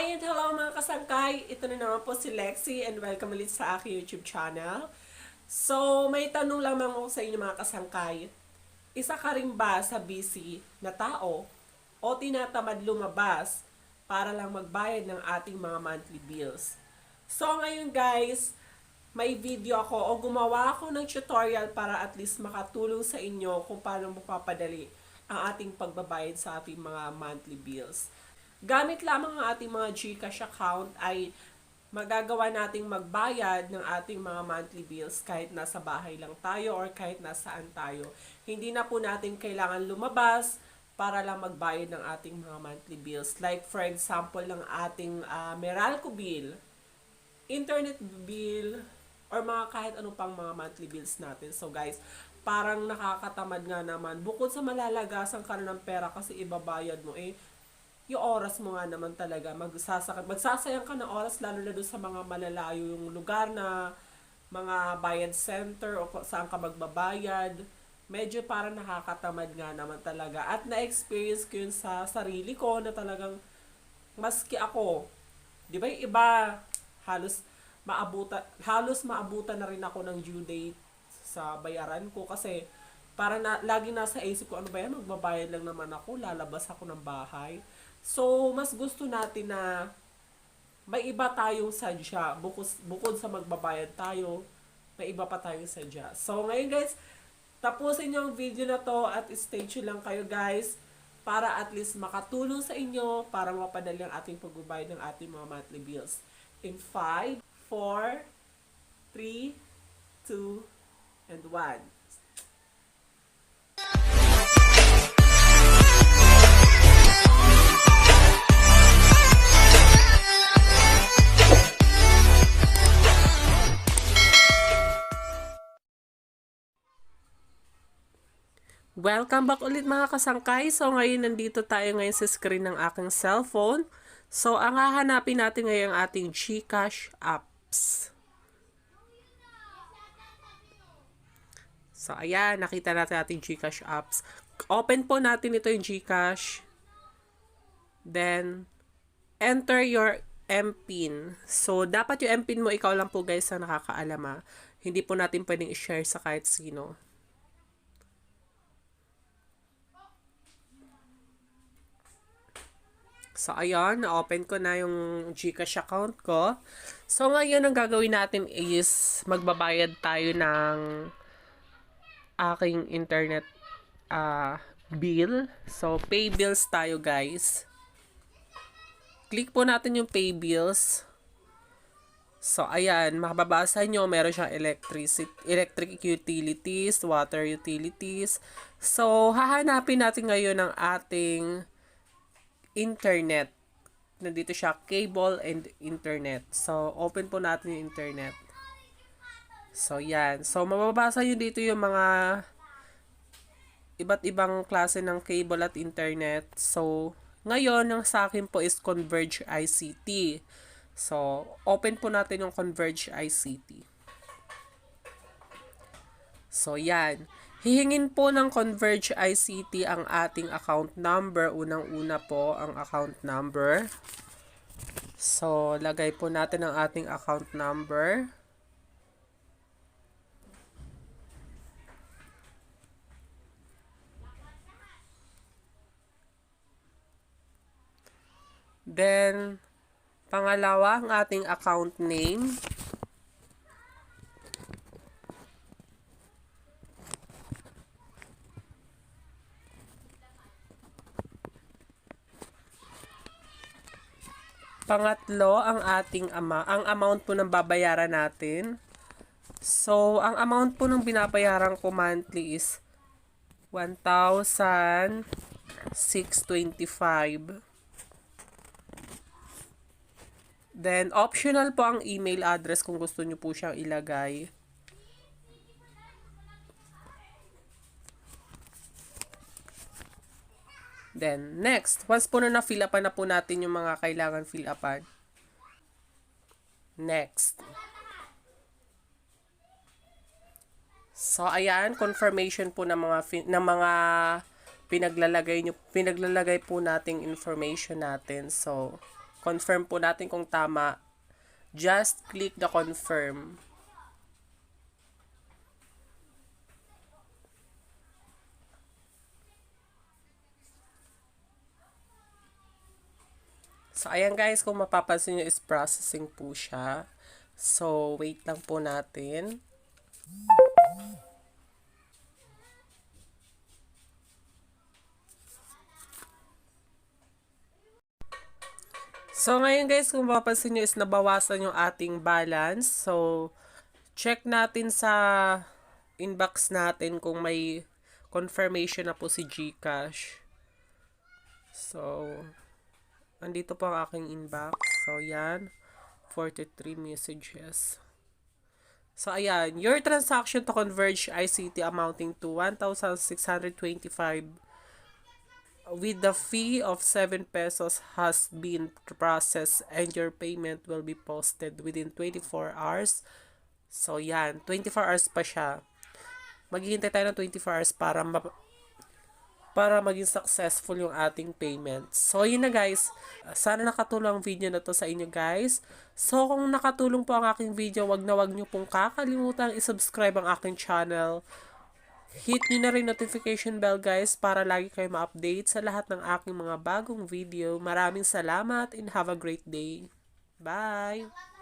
Hi and hello mga kasangkay! Ito na naman po si Lexi and welcome ulit sa aking YouTube channel. So, may tanong lamang ako sa inyo mga kasangkay. Isa ka rin ba sa busy na tao o tinatamad lumabas para lang magbayad ng ating mga monthly bills? So, ngayon guys, may video ako o gumawa ako ng tutorial para at least makatulong sa inyo kung paano mapapadali ang ating pagbabayad sa ating mga monthly bills. Gamit lamang ang ating mga Gcash account ay magagawa nating magbayad ng ating mga monthly bills kahit nasa bahay lang tayo or kahit nasaan tayo. Hindi na po natin kailangan lumabas para lang magbayad ng ating mga monthly bills. Like for example, ng ating Meralco bill, internet bill, or mga kahit ano pang mga monthly bills natin. So guys, parang nakakatamad nga naman. Bukod sa malalagasan ka na ng pera kasi ibabayad mo, yung oras mo nga naman talaga, magsasayang ka ng oras lalo na doon sa mga malalayo yung lugar na mga bayad center o saan ka magbabayad. Medyo parang nakakatamad nga naman talaga. At na-experience ko yun sa sarili ko na talagang maski ako, di ba yung iba, halos maabutan na rin ako ng due date sa bayaran ko kasi para lagi nasa isip ko, ano ba yan, magbabayad lang naman ako, lalabas ako ng bahay. So, mas gusto natin na may iba tayong sadya. Bukod sa magbabayad tayo, may iba pa tayong sadya. So, ngayon guys, tapusin nyo ang video na to at stay tuned lang kayo guys para at least makatulong sa inyo para mapadali ang ating pagbabayad ng ating mga monthly bills. In 5, 4, 3, 2, and 1. Welcome back ulit mga kasangkay. So ngayon nandito tayo ngayon sa screen ng aking cellphone. So ang hahanapin natin ngayon ang ating Gcash apps. So ayan, nakita natin ating Gcash apps. Open po natin ito yung Gcash. Then enter your MPIN. So dapat yung MPIN mo ikaw lang po guys na nakakaalam. Hindi po natin pwedeng i-share sa kahit sino. So, ayun, na-open ko na yung Gcash account ko. So, ngayon, ang gagawin natin is magbabayad tayo ng aking internet bill. So, pay bills tayo, guys. Click po natin yung pay bills. So, ayan, mababasa nyo, meron siyang electric utilities, water utilities. So, hahanapin natin ngayon ang ating internet. Nandito siya, cable and internet. So, open po natin yung internet. So, yan. So, mababasa nyo dito yung mga iba't ibang klase ng cable at internet. So, ngayon, ang sa akin po is Converge ICT. So, open po natin yung Converge ICT. So, yan. Hihingin po ng Converge ICT ang ating account number. Unang-una po ang account number. So, lagay po natin ang ating account number. Then, pangalawa, ang ating account name. Pangatlo, ang ating ang amount po ng babayaran natin. So, ang amount po ng binabayaran ko monthly is 1,625. Then, optional po ang email address kung gusto nyo po siyang ilagay. Then, next, once po na fill upan na po natin yung mga kailangan fill upan. Next. So, ayan, confirmation po ng mga pinaglalagay po nating information natin. So, Confirm po natin kung tama. Just click the confirm. So, ayan guys, kung mapapansin nyo is processing po siya. So, wait lang po natin. So, ngayon guys, kung mapapansin nyo is nabawasan yung ating balance. So, check natin sa inbox natin kung may confirmation na po si Gcash. So, andito po ang aking inbox. So, yan. 43 messages. So, ayan. Your transaction to Converge ICT amounting to 1,625 with the fee of 7 pesos has been processed and your payment will be posted within 24 hours. So, yan. 24 hours pa siya. Maghihintay tayo ng 24 hours para maging successful yung ating payment. So, yun na guys. Sana nakatulong ang video na to sa inyo guys. So, kung nakatulong po ang aking video, wag nyo pong kakalimutan i-subscribe ang aking channel. Hit nyo na rin notification bell guys para lagi kayo ma-update sa lahat ng aking mga bagong video. Maraming salamat and have a great day. Bye!